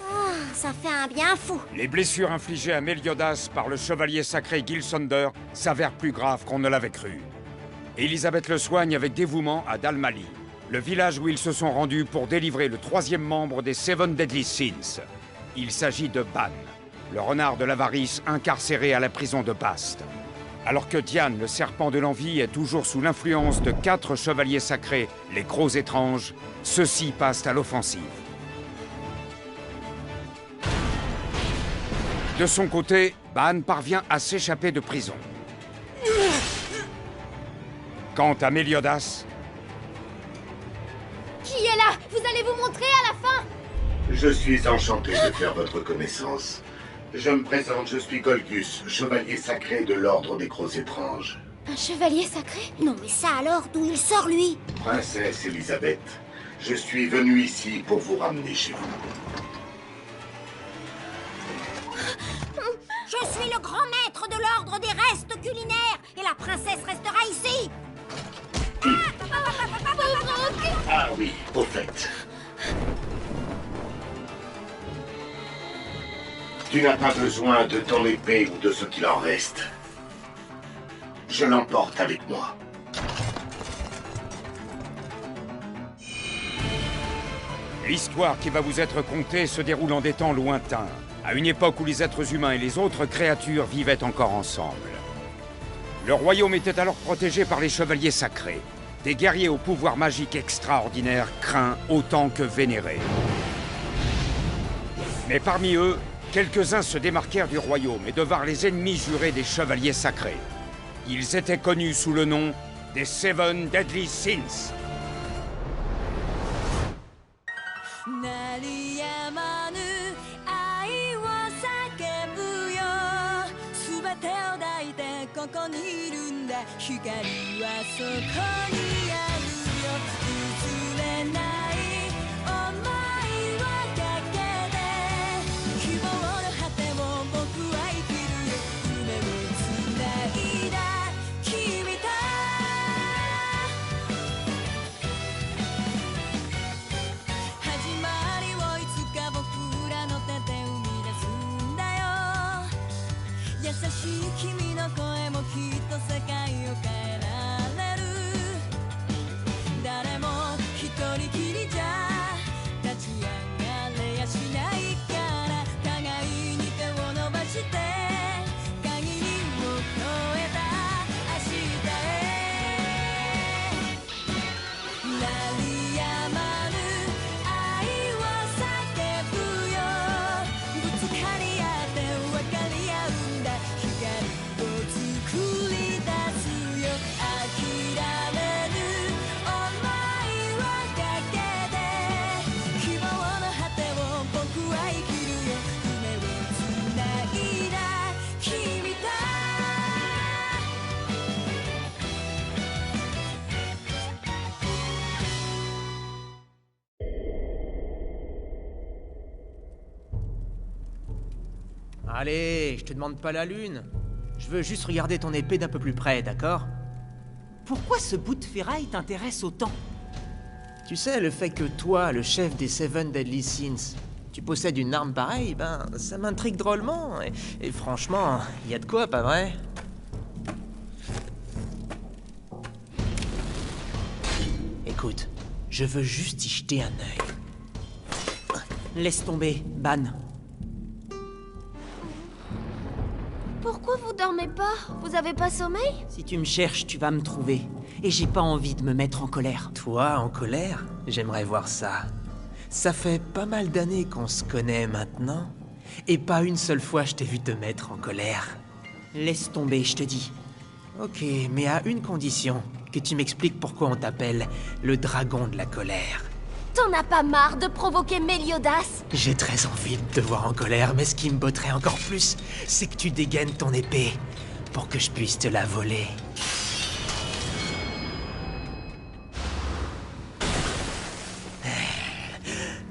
Ah, ça fait un bien fou. Les blessures infligées à Meliodas par le chevalier sacré Gilsonder s'avèrent plus graves qu'on ne l'avait cru. Elisabeth le soigne avec dévouement à Dalmali, le village où ils se sont rendus pour délivrer le troisième membre des Seven Deadly Sins. Il s'agit de Ban, le renard de l'avarice incarcéré à la prison de Bast. Alors que Diane, le serpent de l'envie, est toujours sous l'influence de 4 chevaliers sacrés, les Crocs étranges, ceux-ci passent à l'offensive. De son côté, Ban parvient à s'échapper de prison. Quant à Meliodas... Qui est là? Vous allez vous montrer à la fin? Je suis enchanté de faire votre connaissance. Je me présente, je suis Golgus, chevalier sacré de l'Ordre des Crocs étranges. Un chevalier sacré? Non mais ça alors, d'où il sort lui? Princesse Elisabeth, je suis venu ici pour vous ramener chez vous. Je suis le grand maître de l'ordre des restes culinaires et la princesse restera ici. Ah oui, au fait. Tu n'as pas besoin de ton épée ou de ce qu'il en reste. Je l'emporte avec moi. L'histoire qui va vous être contée se déroule en des temps lointains, à une époque où les êtres humains et les autres créatures vivaient encore ensemble. Le royaume était alors protégé par les chevaliers sacrés, des guerriers au pouvoir magique extraordinaire, craints autant que vénérés. Mais parmi eux, quelques-uns se démarquèrent du royaume et devinrent les ennemis jurés des chevaliers sacrés. Ils étaient connus sous le nom des Seven Deadly Sins. Allez, je te demande pas la lune. Je veux juste regarder ton épée d'un peu plus près, d'accord? Pourquoi ce bout de ferraille t'intéresse autant? Tu sais, le fait que toi, le chef des Seven Deadly Sins, tu possèdes une arme pareille, ben, ça m'intrigue drôlement. Et franchement, y a de quoi, pas vrai? Écoute, je veux juste y jeter un œil. Laisse tomber, Ban. Pourquoi vous dormez pas? Vous avez pas sommeil? Si tu me cherches, tu vas me trouver. Et j'ai pas envie de me mettre en colère. Toi, en colère? J'aimerais voir ça. Ça fait pas mal d'années qu'on se connaît maintenant. Et pas une seule fois je t'ai vu te mettre en colère. Laisse tomber, je te dis. Ok, mais à une condition. Que tu m'expliques pourquoi on t'appelle le dragon de la colère. T'en as pas marre de provoquer Meliodas? J'ai très envie de te voir en colère, mais ce qui me botterait encore plus, c'est que tu dégaines ton épée pour que je puisse te la voler.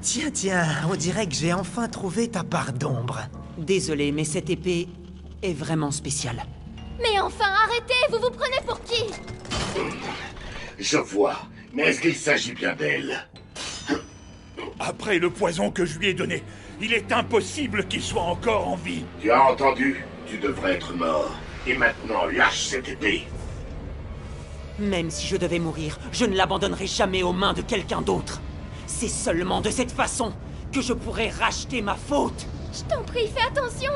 Tiens, on dirait que j'ai enfin trouvé ta part d'ombre. Désolé, mais cette épée est vraiment spéciale. Mais enfin, arrêtez! Vous vous prenez pour qui? Je vois, mais est-ce qu'il s'agit bien d'elle? Après le poison que je lui ai donné, il est impossible qu'il soit encore en vie. Tu as entendu? Tu devrais être mort. Et maintenant, lâche cette épée. Même si je devais mourir, je ne l'abandonnerai jamais aux mains de quelqu'un d'autre. C'est seulement de cette façon que je pourrai racheter ma faute. Je t'en prie, fais attention.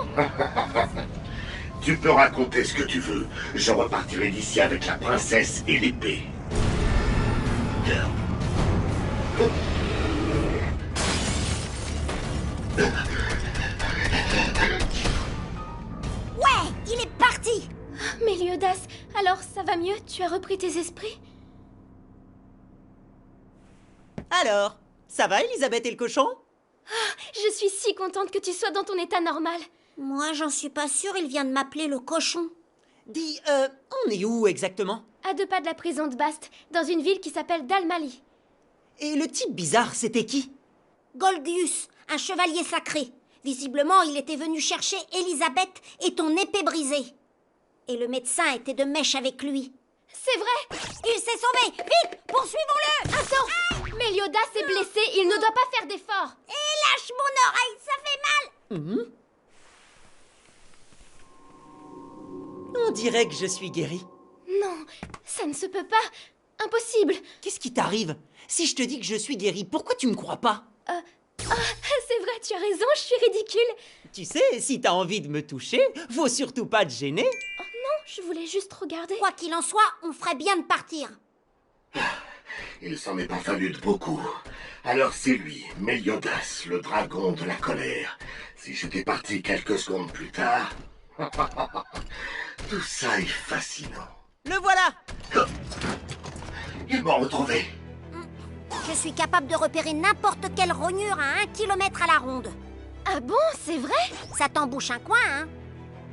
Tu peux raconter ce que tu veux. Je repartirai d'ici avec la princesse et l'épée. Ouais, il est parti. Méliodas, alors ça va mieux? Tu as repris tes esprits? Alors, ça va, Elisabeth et le cochon? Je suis si contente que tu sois dans ton état normal. Moi, j'en suis pas sûre, il vient de m'appeler le cochon. Dis, on est où exactement? À 2 pas de la prison de Bast, dans une ville qui s'appelle Dalmali. Et le type bizarre, c'était qui? Golgius, un chevalier sacré. Visiblement, il était venu chercher Elisabeth et ton épée brisée. Et le médecin était de mèche avec lui. C'est vrai! Il s'est sauvé! Vite, poursuivons-le! Attends! Méliodas est blessé, il ne doit pas faire d'efforts. Et lâche mon oreille, ça fait mal! On dirait que je suis guéri. Non, ça ne se peut pas. Impossible. Qu'est-ce qui t'arrive? Si je te dis que je suis guéri, pourquoi tu me crois pas? C'est vrai, tu as raison, je suis ridicule. Tu sais, si t'as envie de me toucher, faut surtout pas te gêner. Oh non, je voulais juste regarder. Quoi qu'il en soit, on ferait bien de partir. Il s'en est pas fallu de beaucoup. Alors c'est lui, Méliodas, le dragon de la colère. Si j'étais parti quelques secondes plus tard... Tout ça est fascinant. Le voilà! Ils m'ont retrouvé. Je suis capable de repérer n'importe quelle rognure à 1 kilomètre à la ronde. Ah bon, c'est vrai? Ça t'embouche un coin, hein?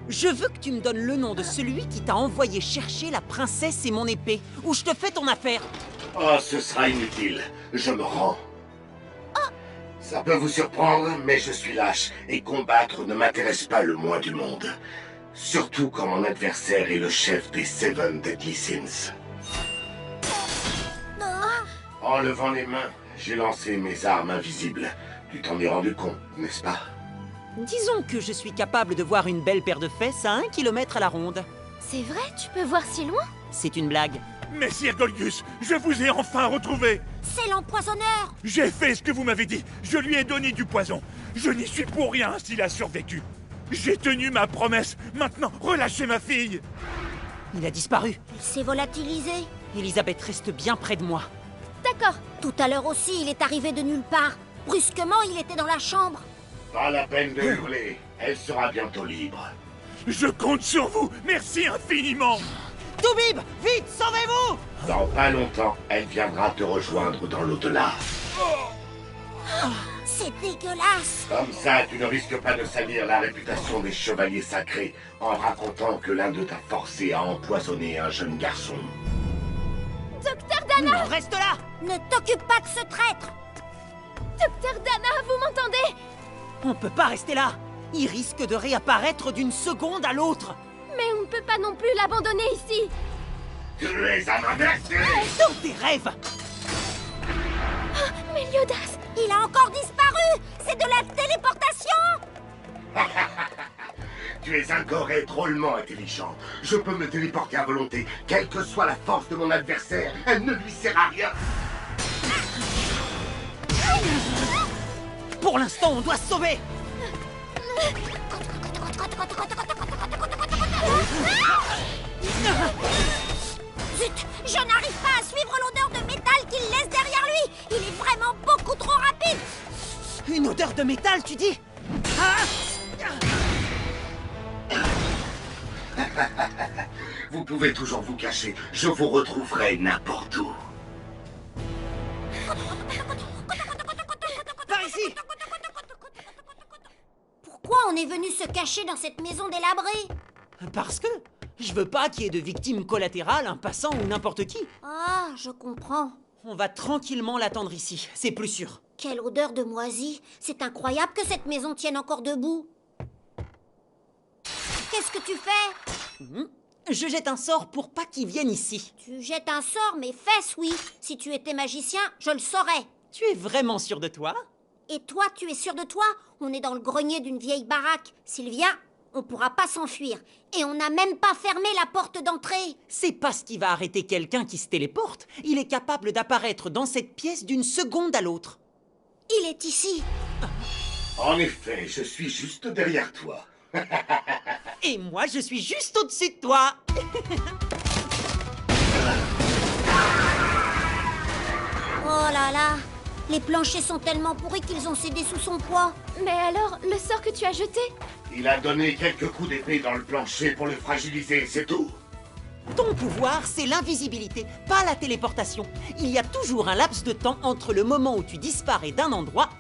Je veux que tu me donnes le nom de celui qui t'a envoyé chercher la princesse et mon épée, ou je te fais ton affaire. Oh, ce sera inutile. Je me rends. Ça peut vous surprendre, mais je suis lâche, et combattre ne m'intéresse pas le moins du monde. Surtout quand mon adversaire est le chef des Seven Deadly Sins. En levant les mains, j'ai lancé mes armes invisibles. Tu t'en es rendu compte, n'est-ce pas? Disons que je suis capable de voir une belle paire de fesses à 1 kilomètre à la ronde. C'est vrai, tu peux voir si loin? C'est une blague. Messire Golgius, je vous ai enfin retrouvé. C'est l'empoisonneur! J'ai fait ce que vous m'avez dit. Je lui ai donné du poison. Je n'y suis pour rien s'il a survécu. J'ai tenu ma promesse. Maintenant, relâchez ma fille. Il a disparu. Il s'est volatilisé. Elisabeth reste bien près de moi. D'accord. Tout à l'heure aussi, il est arrivé de nulle part. Brusquement, il était dans la chambre. Pas la peine de hurler. Elle sera bientôt libre. Je compte sur vous. Merci infiniment. Toubib, vite, sauvez-vous! Dans pas longtemps, elle viendra te rejoindre dans l'au-delà. C'est dégueulasse! Comme ça, tu ne risques pas de salir la réputation des chevaliers sacrés en racontant que l'un d'eux t'a forcé à empoisonner un jeune garçon. Docteur Dana! Non, reste là! Ne t'occupe pas de ce traître! Docteur Dana, vous m'entendez? On peut pas rester là. Il risque de réapparaître d'une seconde à l'autre. Mais on ne peut pas non plus l'abandonner ici. Tu es un imbécile! Dans tes rêves! Méliodas! Il a encore disparu! C'est de la téléportation! Tu es un goré drôlement intelligent. Je peux me téléporter à volonté, quelle que soit la force de mon adversaire. Elle ne lui sert à rien. Pour l'instant, on doit se sauver! Zut! Je n'arrive pas à suivre l'odeur de métal qu'il laisse derrière lui! Il est vraiment beaucoup trop rapide! Une odeur de métal, tu dis? Ah! Vous pouvez toujours vous cacher. Je vous retrouverai n'importe où. Par ici! Pourquoi on est venu se cacher dans cette maison délabrée? Parce que je veux pas qu'il y ait de victimes collatérales, un passant ou n'importe qui. Ah, je comprends. On va tranquillement l'attendre ici, c'est plus sûr. Quelle odeur de moisi! C'est incroyable que cette maison tienne encore debout. Qu'est-ce que tu fais? Je jette un sort pour pas qu'ils viennent ici. Tu jettes un sort, mes fesses, oui. Si tu étais magicien, je le saurais. Tu es vraiment sûr de toi? Et toi, tu es sûr de toi? On est dans le grenier d'une vieille baraque. S'il vient, on pourra pas s'enfuir. Et on n'a même pas fermé la porte d'entrée. C'est pas ce qui va arrêter quelqu'un qui se téléporte. Il est capable d'apparaître dans cette pièce d'une seconde à l'autre. Il est ici. En effet, je suis juste derrière toi. Et moi, je suis juste au-dessus de toi. Oh là là, les planchers sont tellement pourris qu'ils ont cédé sous son poids. Mais alors, le sort que tu as jeté? Il a donné quelques coups d'épée dans le plancher pour le fragiliser, c'est tout. Ton pouvoir, c'est l'invisibilité, pas la téléportation. Il y a toujours un laps de temps entre le moment où tu disparais d'un endroit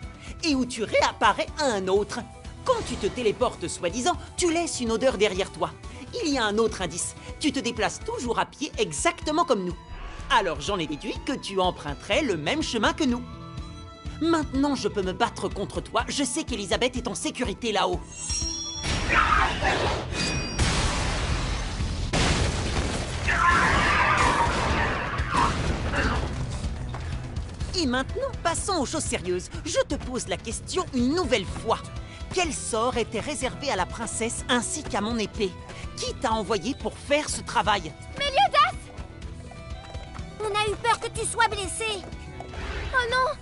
et où tu réapparais à un autre. Quand tu te téléportes soi-disant, tu laisses une odeur derrière toi. Il y a un autre indice. Tu te déplaces toujours à pied exactement comme nous. Alors j'en ai déduit que tu emprunterais le même chemin que nous. Maintenant, je peux me battre contre toi. Je sais qu'Elisabeth est en sécurité là-haut. Et maintenant, passons aux choses sérieuses. Je te pose la question une nouvelle fois. Quel sort était réservé à la princesse ainsi qu'à mon épée? Qui t'a envoyé pour faire ce travail? Méliodas! On a eu peur que tu sois blessé. Oh non!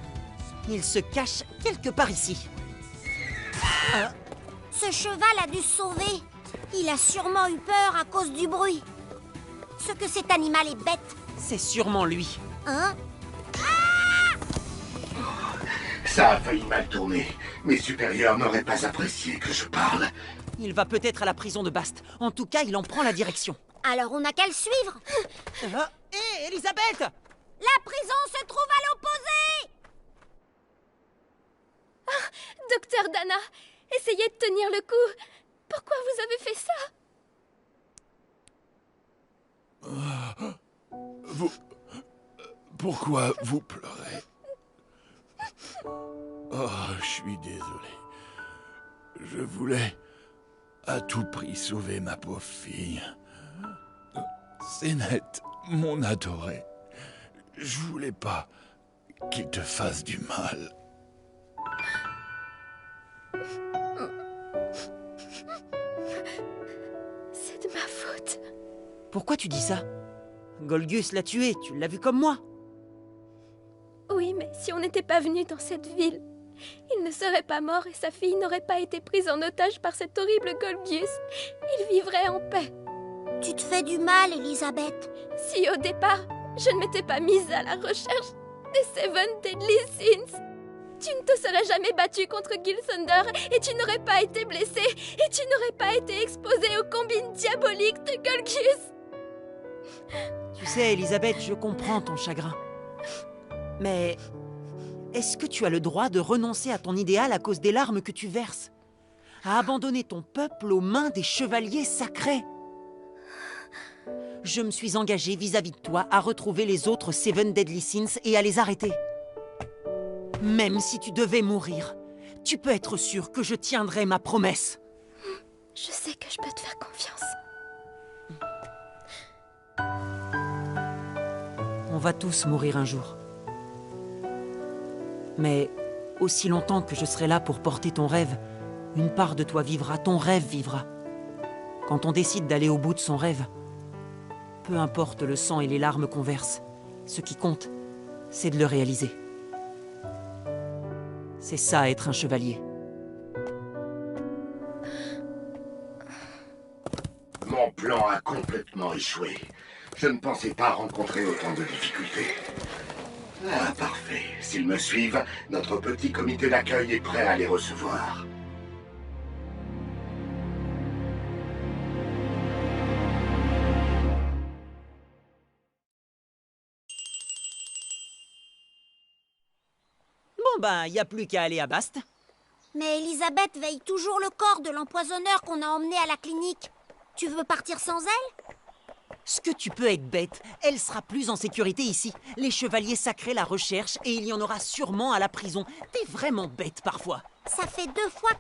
Il se cache quelque part ici. Ce cheval a dû se sauver. Il a sûrement eu peur à cause du bruit. Ce que cet animal est bête. C'est sûrement lui. Hein? Ça a failli mal tourner. Mes supérieurs n'auraient pas apprécié que je parle. Il va peut-être à la prison de Bast. En tout cas, il en prend la direction. Alors on n'a qu'à le suivre. Hé, Elisabeth! La prison se trouve à l'opposé. Docteur Dana, essayez de tenir le coup. Pourquoi vous avez fait ça? Vous... Pourquoi vous pleurez? Oh, je suis désolé. Je voulais à tout prix sauver ma pauvre fille. Sénète, mon adoré. Je voulais pas qu'il te fasse du mal. C'est de ma faute. Pourquoi tu dis ça? Golgius l'a tué, tu l'as vu comme moi. Oui, mais si on n'était pas venu dans cette ville, il ne serait pas mort et sa fille n'aurait pas été prise en otage par cet horrible Golgius. Il vivrait en paix. Tu te fais du mal, Elisabeth. Si au départ, je ne m'étais pas mise à la recherche des Seven Deadly Sins, tu ne te serais jamais battue contre Gilsunder et tu n'aurais pas été blessée et tu n'aurais pas été exposée aux combines diaboliques de Golgius. Tu sais, Elisabeth, je comprends ton chagrin. Mais est-ce que tu as le droit de renoncer à ton idéal à cause des larmes que tu verses? À abandonner ton peuple aux mains des chevaliers sacrés? Je me suis engagé vis-à-vis de toi à retrouver les autres Seven Deadly Sins et à les arrêter. Même si tu devais mourir, tu peux être sûr que je tiendrai ma promesse. Je sais que je peux te faire confiance. On va tous mourir un jour. Mais aussi longtemps que je serai là pour porter ton rêve, une part de toi vivra, ton rêve vivra. Quand on décide d'aller au bout de son rêve, peu importe le sang et les larmes qu'on verse, ce qui compte, c'est de le réaliser. C'est ça, être un chevalier. Mon plan a complètement échoué. Je ne pensais pas rencontrer autant de difficultés. Ah, parfait. S'ils me suivent, notre petit comité d'accueil est prêt à les recevoir. Bon ben, y a plus qu'à aller à Bast. Mais Elisabeth veille toujours le corps de l'empoisonneur qu'on a emmené à la clinique. Tu veux partir sans elle? Ce que tu peux être bête, elle sera plus en sécurité ici. Les chevaliers sacrés la recherchent et il y en aura sûrement à la prison. T'es vraiment bête parfois. Ça fait 2 fois